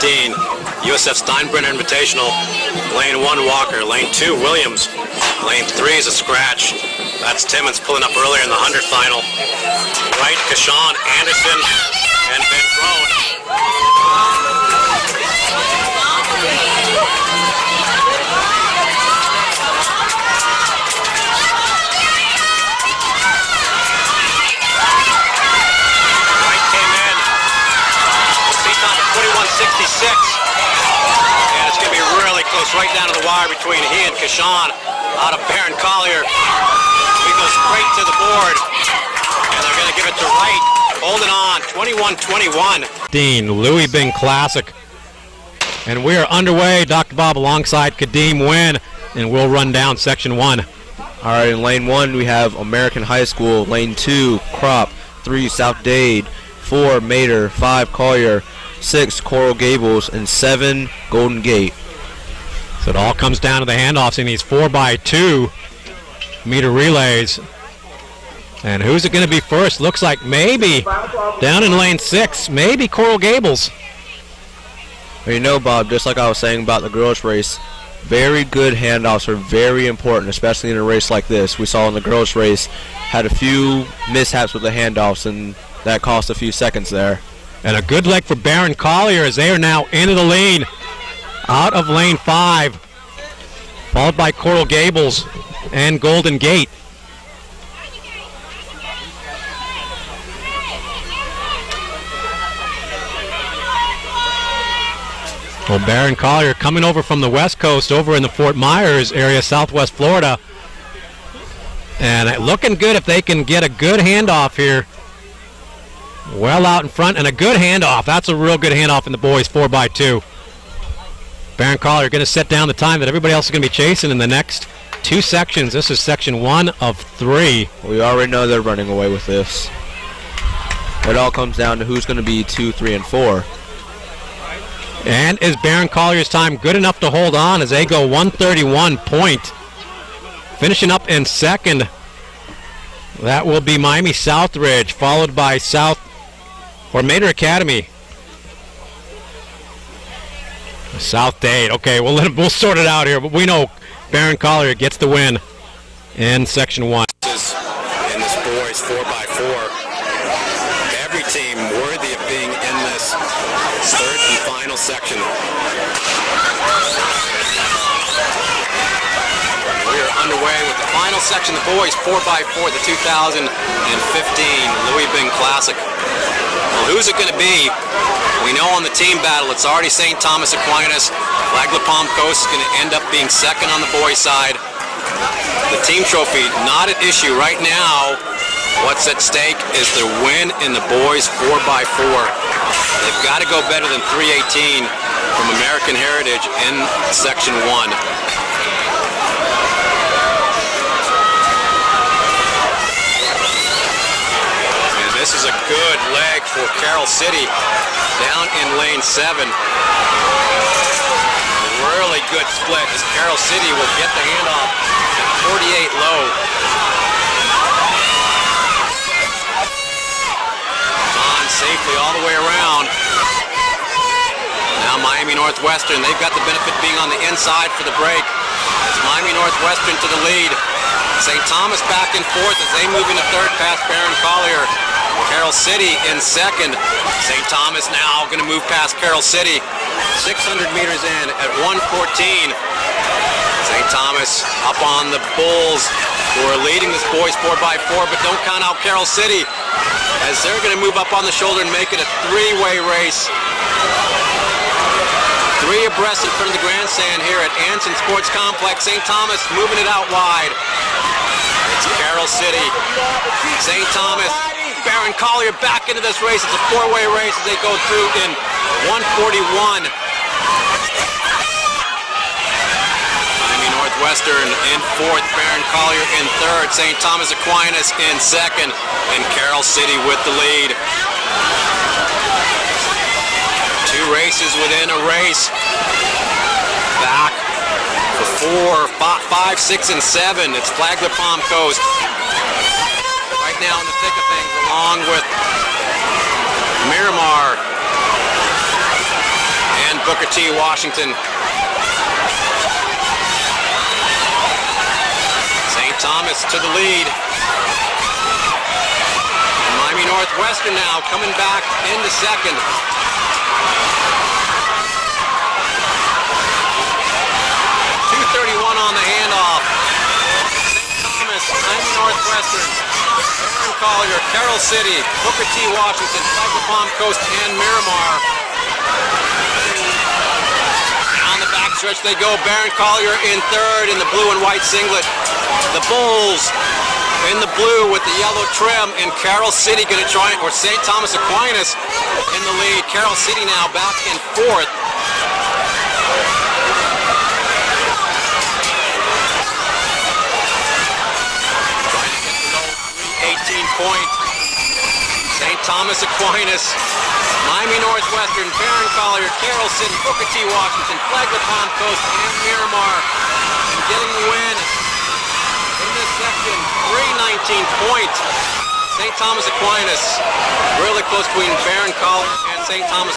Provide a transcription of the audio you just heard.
15, USF Steinbrenner Invitational. Lane 1, Walker. Lane 2, Williams. Lane 3 is a scratch. That's Timmons pulling up earlier in the 100 final. Right, Cachon, Anderson, and Vendrone. Right came in. Seat time at 21:66. And it's going to be really close, right down to the wire between he and Cachon. Out of Barron Collier. We go straight to the board. And they're going to give it to Wright. Holding on, 21-21. Dean, Louis Bing Classic. And we are underway. Dr. Bob alongside Kadeem Wynn. And we'll run down section 1. All right, in lane 1 we have American High School. Lane 2, Crop. 3, South Dade. 4, Mater. 5, Collier. 6, Coral Gables. And 7, Golden Gate. So it all comes down to the handoffs in these 4x2 meter relays. And who's it going to be first? Looks like maybe down in lane 6, maybe Coral Gables. Well, you know, Bob, just like I was saying about the girls' race, very good handoffs are very important, especially in a race like this. We saw in the girls' race, had a few mishaps with the handoffs, and that cost a few seconds there. And a good leg for Barron Collier as they are now into the lead. Out of lane 5, followed by Coral Gables and Golden Gate. Well, Barron Collier coming over from the West Coast over in the Fort Myers area, Southwest Florida. And looking good if they can get a good handoff here. Well out in front and a good handoff. That's a real good handoff in the boys 4x2. Barron Collier going to set down the time that everybody else is going to be chasing in the next 2 sections. This is section 1 of 3. We already know they're running away with this. It all comes down to who's going to be 2, 3, and 4. And is Barron Collier's time good enough to hold on as they go 131 point? Finishing up in second, that will be Miami Southridge, followed by Mater Academy. South Dade. Okay, we'll sort it out here, but we know Barron Collier gets the win in section 1. In this boys 4x4. Every team worthy of being in this third and final section. We are underway with the final section, the boys 4x4, the 2015 Louis Bing Classic. Well, who's it going to be? We know on the team battle, it's already St. Thomas Aquinas. Flag La Palm Coast is going to end up being second on the boys' side. The team trophy, not at issue right now. What's at stake is the win in the boys 4x4. They've got to go better than 318 from American Heritage in section 1. This is a good leg for Carroll City down in lane 7. Really good split as Carroll City will get the handoff at 48 low. On safely all the way around. Now Miami Northwestern, they've got the benefit being on the inside for the break. It's Miami Northwestern to the lead. St. Thomas back and forth as they move into third past Barron Collier. Carroll City in second. St. Thomas now going to move past Carroll City. 600 meters in at 1:14. St. Thomas up on the Bulls who are leading this boys 4x4, but don't count out Carroll City as they're going to move up on the shoulder and make it a 3-way race. 3 abreast in front of the grandstand here at Anson Sports Complex. St. Thomas moving it out wide. It's Carroll City. St. Thomas. Barron Collier back into this race. It's a 4-way race as they go through in 1:41. Miami Northwestern in fourth, Barron Collier in third, St. Thomas Aquinas in second, and Carroll City with the lead. 2 races within a race. Back for 4, 5, 6, and 7. It's Flag La Palm Coast. Right now in the thick of things, along with Miramar and Booker T. Washington. St. Thomas to the lead. Miami Northwestern now coming back into second. 2:31 on the handoff. St. Thomas, Miami Northwestern, Barron Collier, Carroll City, Booker T. Washington, Flag the Palm Coast, and Miramar. On the backstretch they go. Barron Collier in third in the blue and white singlet. The Bulls in the blue with the yellow trim, and Carroll City going to try, or St. Thomas Aquinas in the lead. Carroll City now back in fourth. 18-point. St. Thomas Aquinas, Miami Northwestern, Barron Collier, Carroll City, Booker T. Washington, Flag the Palm Coast, and Miramar. And getting the win in this section, 319-point. St. Thomas Aquinas, really close between Barron Collier and St. Thomas.